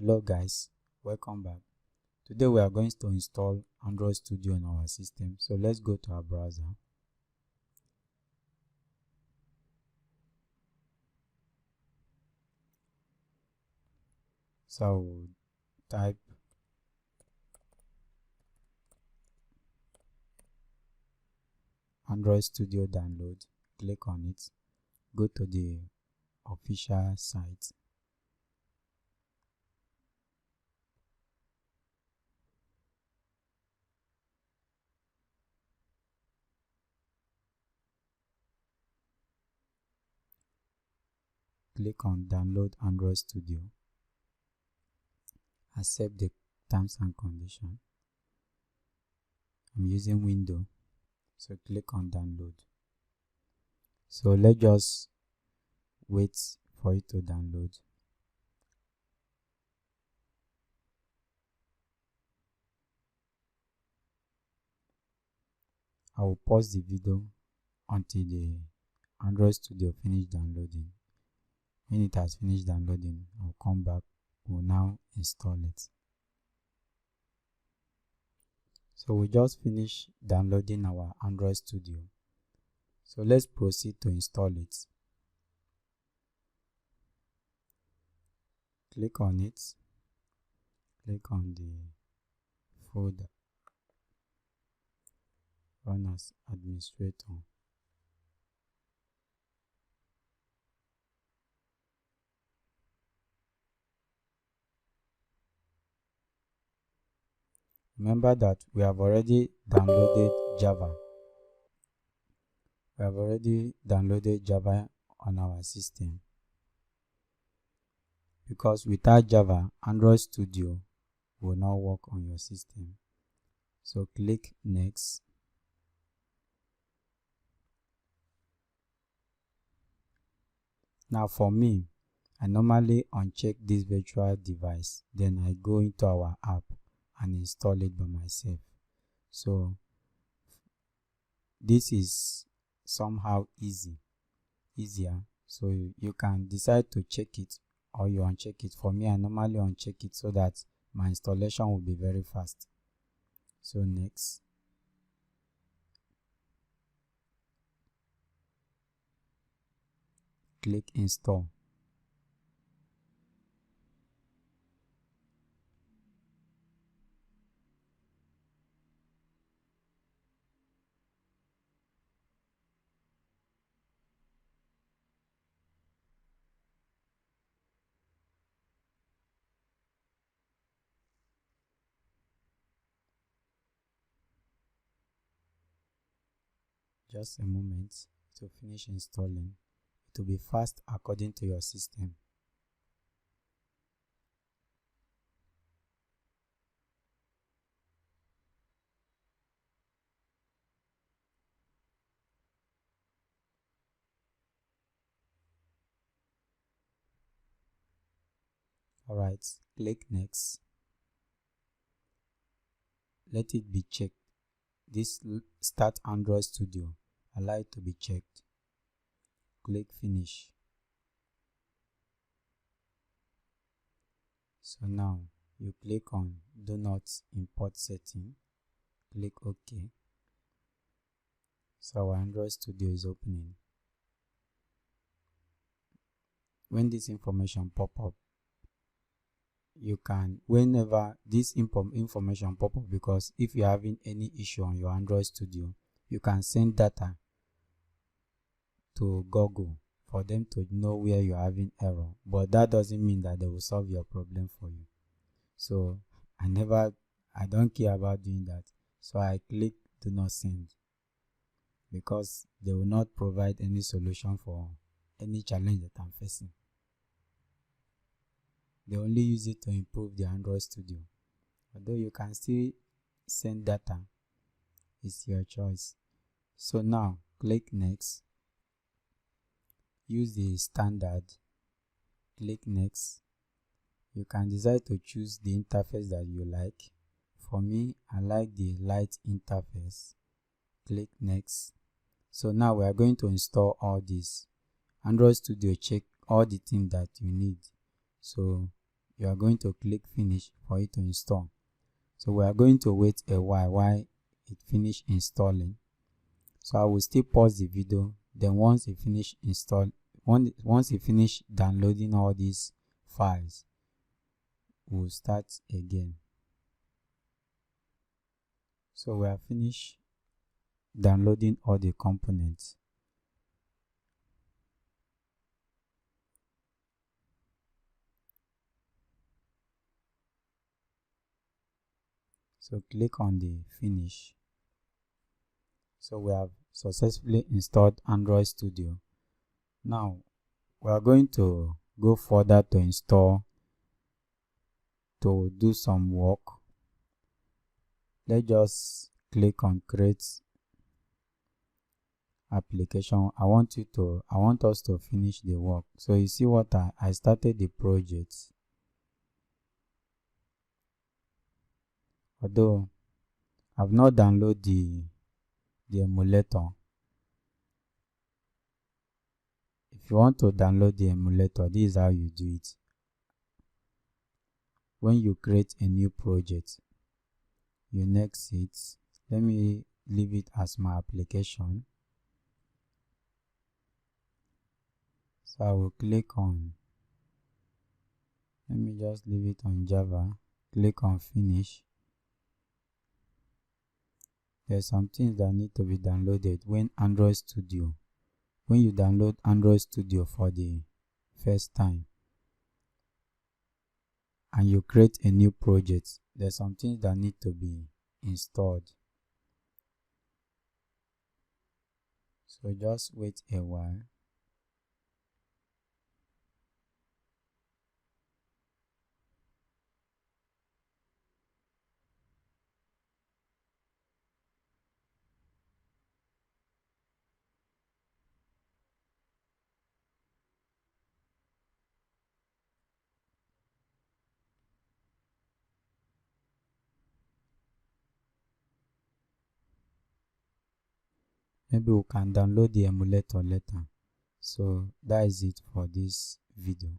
Hello guys, welcome back. Today we are going to install Android Studio on our system. So let's go to our browser. So we'll type Android Studio download, click on it, go to the official site. Click on download Android Studio. Accept the terms and conditions. I'm using Windows, so click on download. So let's just wait for it to download. I will pause the video until the Android Studio finish downloading. When it has finished downloading, I'll come back. We'll now install it. So we just finished downloading our Android Studio. So let's proceed to install it. Click on it. Click on the folder. Run as administrator. Remember that we have already downloaded Java. We have already downloaded Java on our system. Because without Java, Android Studio will not work on your system. So click Next. Now for me, I normally uncheck this virtual device. Then I go into our app and install it by myself. So this is somehow easier. So you can decide to check it or you uncheck it. For me, I normally uncheck it so that my installation will be very fast. So next. Click install. Just a moment to finish installing. It will be fast according to your system. Alright, click next. Let it be checked. This start Android Studio. Allow it to be checked. Click finish. So now you click on do not import setting. Click OK. So our Android Studio is opening. When this information pop up, you can, whenever this information pop up, because if you're having any issue on your Android Studio, you can send data to Google for them to know where you're having error, but that doesn't mean that they will solve your problem for you. So I don't care about doing that. So I click do not send, because they will not provide any solution for any challenge that I'm facing. They only use it to improve the Android Studio. Although you can still send data, it's your choice. So now click next. Use the standard. Click next. You can decide to choose the interface that you like. For me, I like the light interface. Click next. So now we are going to install all this. Android Studio check all the things that you need. So you are going to click finish for it to install. So we are going to wait a while it finish installing. So I will still pause the video. Then once it finish downloading all these files, we'll start again. So we have finished downloading all the components. So click on the finish. So we have successfully installed Android Studio. Now we are going to go further to do some work. Let's just click on create application. I want us to finish the work. So you see what I started the project. Although I've not downloaded the emulator. If you want to download the emulator, this is how you do it. When you create a new project, you next it. Let me leave it as my application. So I will click on, let me just leave it on Java. Click on finish. There's some things that need to be downloaded when you download Android Studio for the first time and you create a new project, there's some things that need to be installed. So just wait a while. Maybe we can download the emulator later. So that is it for this video.